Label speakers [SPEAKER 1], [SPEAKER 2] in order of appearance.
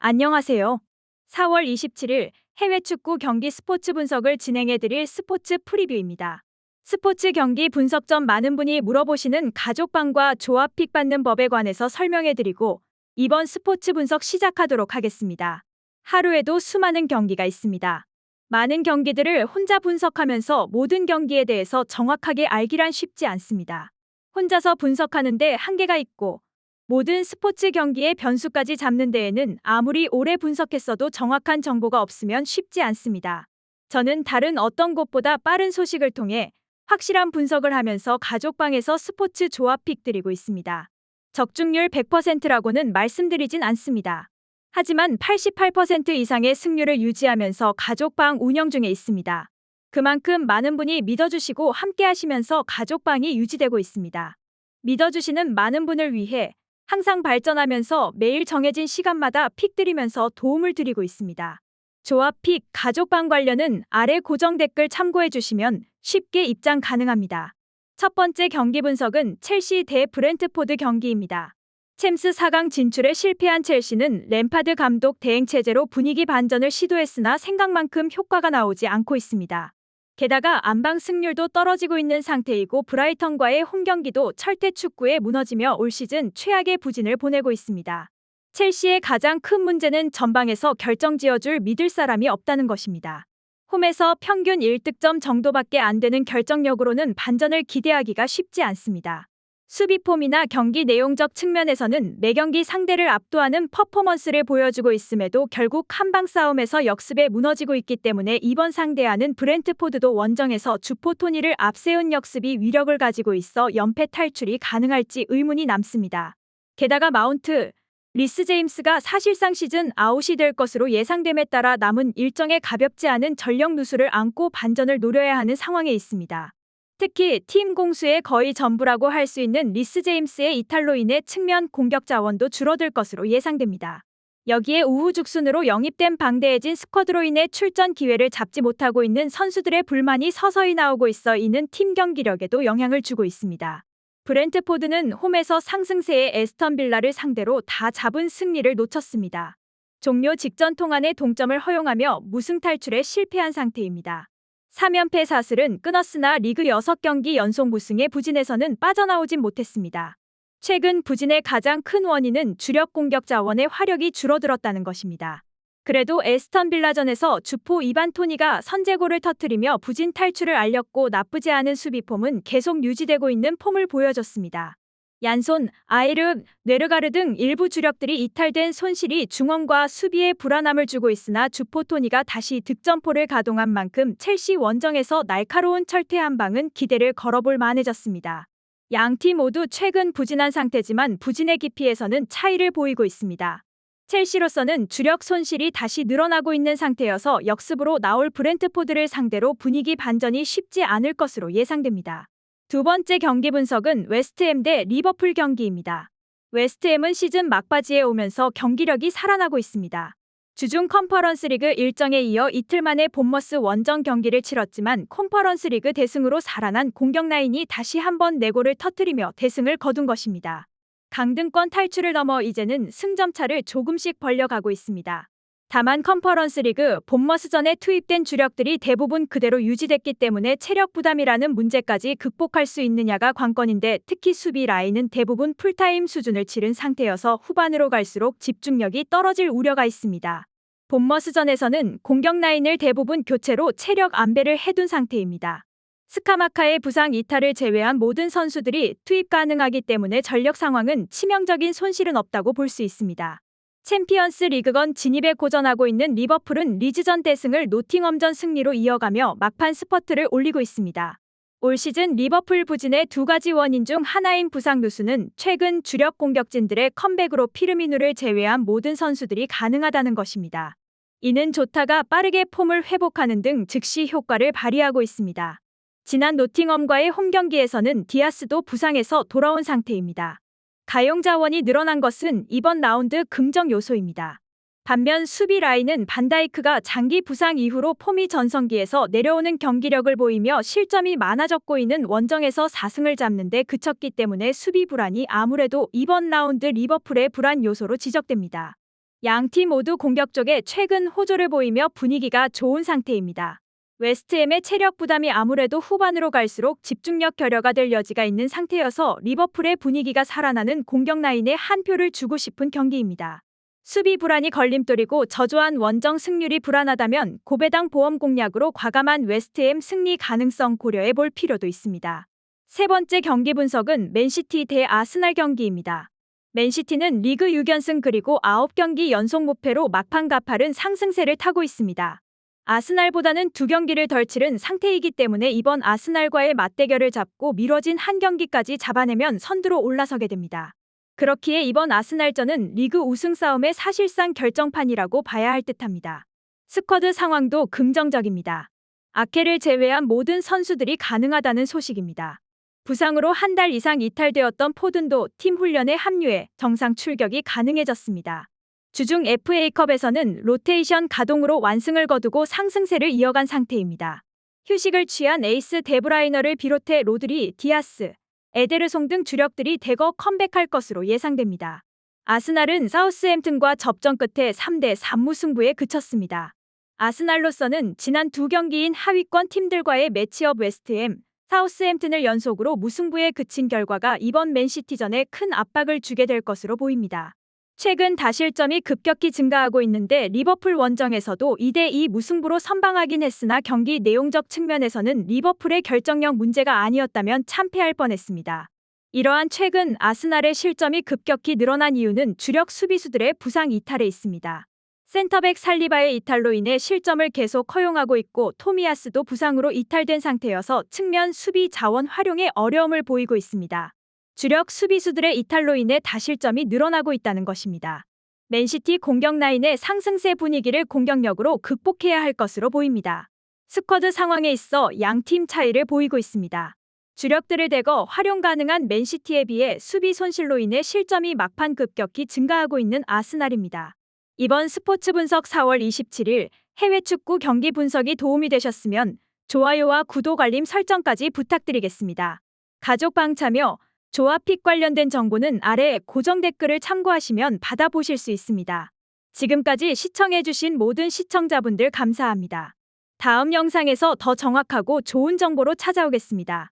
[SPEAKER 1] 안녕하세요. 4월 27일 해외 축구 경기 스포츠 분석을 진행해드릴 스포츠 프리뷰입니다. 스포츠 경기 분석 전 많은 분이 물어보시는 가족방과 조합픽 받는 법에 관해서 설명해드리고 이번 스포츠 분석 시작하도록 하겠습니다. 하루에도 수많은 경기가 있습니다. 많은 경기들을 혼자 분석하면서 모든 경기에 대해서 정확하게 알기란 쉽지 않습니다. 혼자서 분석하는데 한계가 있고 모든 스포츠 경기의 변수까지 잡는 데에는 아무리 오래 분석했어도 정확한 정보가 없으면 쉽지 않습니다. 저는 다른 어떤 곳보다 빠른 소식을 통해 확실한 분석을 하면서 가족방에서 스포츠 조합픽 드리고 있습니다. 적중률 100%라고는 말씀드리진 않습니다. 하지만 88% 이상의 승률을 유지하면서 가족방 운영 중에 있습니다. 그만큼 많은 분이 믿어주시고 함께 하시면서 가족방이 유지되고 있습니다. 믿어주시는 많은 분을 위해 항상 발전하면서 매일 정해진 시간마다 픽 드리면서 도움을 드리고 있습니다. 조합 픽, 가족방 관련은 아래 고정 댓글 참고해 주시면 쉽게 입장 가능합니다. 첫 번째 경기 분석은 첼시 대 브렌트포드 경기입니다. 챔스 4강 진출에 실패한 첼시는 램파드 감독 대행 체제로 분위기 반전을 시도했으나 생각만큼 효과가 나오지 않고 있습니다. 게다가 안방 승률도 떨어지고 있는 상태이고 브라이턴과의 홈경기도 철퇴 축구에 무너지며 올 시즌 최악의 부진을 보내고 있습니다. 첼시의 가장 큰 문제는 전방에서 결정지어줄 믿을 사람이 없다는 것입니다. 홈에서 평균 1득점 정도밖에 안 되는 결정력으로는 반전을 기대하기가 쉽지 않습니다. 수비 폼이나 경기 내용적 측면에서는 매경기 상대를 압도하는 퍼포먼스를 보여주고 있음에도 결국 한방 싸움에서 역습에 무너지고 있기 때문에 이번 상대하는 브렌트포드도 원정에서 주포 토니를 앞세운 역습이 위력을 가지고 있어 연패 탈출이 가능할지 의문이 남습니다. 게다가 마운트, 리스 제임스가 사실상 시즌 아웃이 될 것으로 예상됨에 따라 남은 일정에 가볍지 않은 전력 누수를 안고 반전을 노려야 하는 상황에 있습니다. 특히 팀 공수의 거의 전부라고 할 수 있는 리스 제임스의 이탈로 인해 측면 공격 자원도 줄어들 것으로 예상됩니다. 여기에 우후죽순으로 영입된 방대해진 스쿼드로 인해 출전 기회를 잡지 못하고 있는 선수들의 불만이 서서히 나오고 있어 이는 팀 경기력에도 영향을 주고 있습니다. 브렌트포드는 홈에서 상승세의 에스턴 빌라를 상대로 다 잡은 승리를 놓쳤습니다. 종료 직전 통안의 동점을 허용하며 무승 탈출에 실패한 상태입니다. 3연패 사슬은 끊었으나 리그 6경기 연속 무승의 부진에서는 빠져나오진 못했습니다. 최근 부진의 가장 큰 원인은 주력 공격 자원의 화력이 줄어들었다는 것입니다. 그래도 에스턴 빌라전에서 주포 이반 토니가 선제골을 터뜨리며 부진 탈출을 알렸고 나쁘지 않은 수비 폼은 계속 유지되고 있는 폼을 보여줬습니다. 얀손, 아이르, 뇌르가르 등 일부 주력들이 이탈된 손실이 중원과 수비에 불안함을 주고 있으나 주포 토니가 다시 득점포를 가동한 만큼 첼시 원정에서 날카로운 철퇴 한 방은 기대를 걸어볼 만해졌습니다. 양팀 모두 최근 부진한 상태지만 부진의 깊이에서는 차이를 보이고 있습니다. 첼시로서는 주력 손실이 다시 늘어나고 있는 상태여서 역습으로 나올 브렌트포드를 상대로 분위기 반전이 쉽지 않을 것으로 예상됩니다. 두 번째 경기 분석은 웨스트햄 대 리버풀 경기입니다. 웨스트햄은 시즌 막바지에 오면서 경기력이 살아나고 있습니다. 주중 컨퍼런스 리그 일정에 이어 이틀 만에 본머스 원정 경기를 치렀지만 컨퍼런스 리그 대승으로 살아난 공격 라인이 다시 한번 4골을 터뜨리며 대승을 거둔 것입니다. 강등권 탈출을 넘어 이제는 승점차를 조금씩 벌려가고 있습니다. 다만 컨퍼런스 리그 본머스전에 투입된 주력들이 대부분 그대로 유지됐기 때문에 체력 부담이라는 문제까지 극복할 수 있느냐가 관건인데 특히 수비 라인은 대부분 풀타임 수준을 치른 상태여서 후반으로 갈수록 집중력이 떨어질 우려가 있습니다. 본머스전에서는 공격 라인을 대부분 교체로 체력 안배를 해둔 상태입니다. 스카마카의 부상 이탈을 제외한 모든 선수들이 투입 가능하기 때문에 전력 상황은 치명적인 손실은 없다고 볼 수 있습니다. 챔피언스 리그건 진입에 고전하고 있는 리버풀은 리즈전 대승을 노팅엄전 승리로 이어가며 막판 스퍼트를 올리고 있습니다. 올 시즌 리버풀 부진의 두 가지 원인 중 하나인 부상 누수는 최근 주력 공격진들의 컴백으로 피르미누를 제외한 모든 선수들이 가능하다는 것입니다. 이는 조타가 빠르게 폼을 회복하는 등 즉시 효과를 발휘하고 있습니다. 지난 노팅엄과의 홈경기에서는 디아스도 부상에서 돌아온 상태입니다. 가용 자원이 늘어난 것은 이번 라운드 긍정 요소입니다. 반면 수비 라인은 반다이크가 장기 부상 이후로 폼이 전성기에서 내려오는 경기력을 보이며 실점이 많아졌고 있는 원정에서 4승을 잡는 데 그쳤기 때문에 수비 불안이 아무래도 이번 라운드 리버풀의 불안 요소로 지적됩니다. 양 팀 모두 공격적에 최근 호조를 보이며 분위기가 좋은 상태입니다. 웨스트햄의 체력 부담이 아무래도 후반으로 갈수록 집중력 결여가 될 여지가 있는 상태여서 리버풀의 분위기가 살아나는 공격 라인에 한 표를 주고 싶은 경기입니다. 수비 불안이 걸림돌이고 저조한 원정 승률이 불안하다면 고배당 보험 공략으로 과감한 웨스트햄 승리 가능성 고려해 볼 필요도 있습니다. 세 번째 경기 분석은 맨시티 대 아스날 경기입니다. 맨시티는 리그 6연승 그리고 9경기 연속 무패로 막판 가파른 상승세를 타고 있습니다. 아스날보다는 2경기를 덜 치른 상태이기 때문에 이번 아스날과의 맞대결을 잡고 미뤄진 한 경기까지 잡아내면 선두로 올라서게 됩니다. 그렇기에 이번 아스날전은 리그 우승 싸움의 사실상 결정판이라고 봐야 할 듯합니다. 스쿼드 상황도 긍정적입니다. 아케를 제외한 모든 선수들이 가능하다는 소식입니다. 부상으로 한 달 이상 이탈되었던 포든도 팀 훈련에 합류해 정상 출격이 가능해졌습니다. 주중 FA컵에서는 로테이션 가동으로 완승을 거두고 상승세를 이어간 상태입니다. 휴식을 취한 에이스 데브라이너를 비롯해 로드리, 디아스, 에데르송 등 주력들이 대거 컴백할 것으로 예상됩니다. 아스날은 사우스햄튼과 접전 끝에 3대3 무승부에 그쳤습니다. 아스날로서는 지난 2경기인 하위권 팀들과의 매치업 웨스트햄, 사우스햄튼을 연속으로 무승부에 그친 결과가 이번 맨시티전에 큰 압박을 주게 될 것으로 보입니다. 최근 다실점이 급격히 증가하고 있는데 리버풀 원정에서도 2대2 무승부로 선방하긴 했으나 경기 내용적 측면에서는 리버풀의 결정력 문제가 아니었다면 참패할 뻔했습니다. 이러한 최근 아스날의 실점이 급격히 늘어난 이유는 주력 수비수들의 부상 이탈에 있습니다. 센터백 살리바의 이탈로 인해 실점을 계속 허용하고 있고 토미야스도 부상으로 이탈된 상태여서 측면 수비 자원 활용에 어려움을 보이고 있습니다. 주력 수비수들의 이탈로 인해 다실점이 늘어나고 있다는 것입니다. 맨시티 공격 라인의 상승세 분위기를 공격력으로 극복해야 할 것으로 보입니다. 스쿼드 상황에 있어 양팀 차이를 보이고 있습니다. 주력들을 대거 활용 가능한 맨시티에 비해 수비 손실로 인해 실점이 막판 급격히 증가하고 있는 아스날입니다. 이번 스포츠 분석 4월 27일 해외 축구 경기 분석이 도움이 되셨으면 좋아요와 구독 알림 설정까지 부탁드리겠습니다. 가족방 참여, 조합픽 관련된 정보는 아래 고정 댓글을 참고하시면 받아보실 수 있습니다. 지금까지 시청해주신 모든 시청자분들 감사합니다. 다음 영상에서 더 정확하고 좋은 정보로 찾아오겠습니다.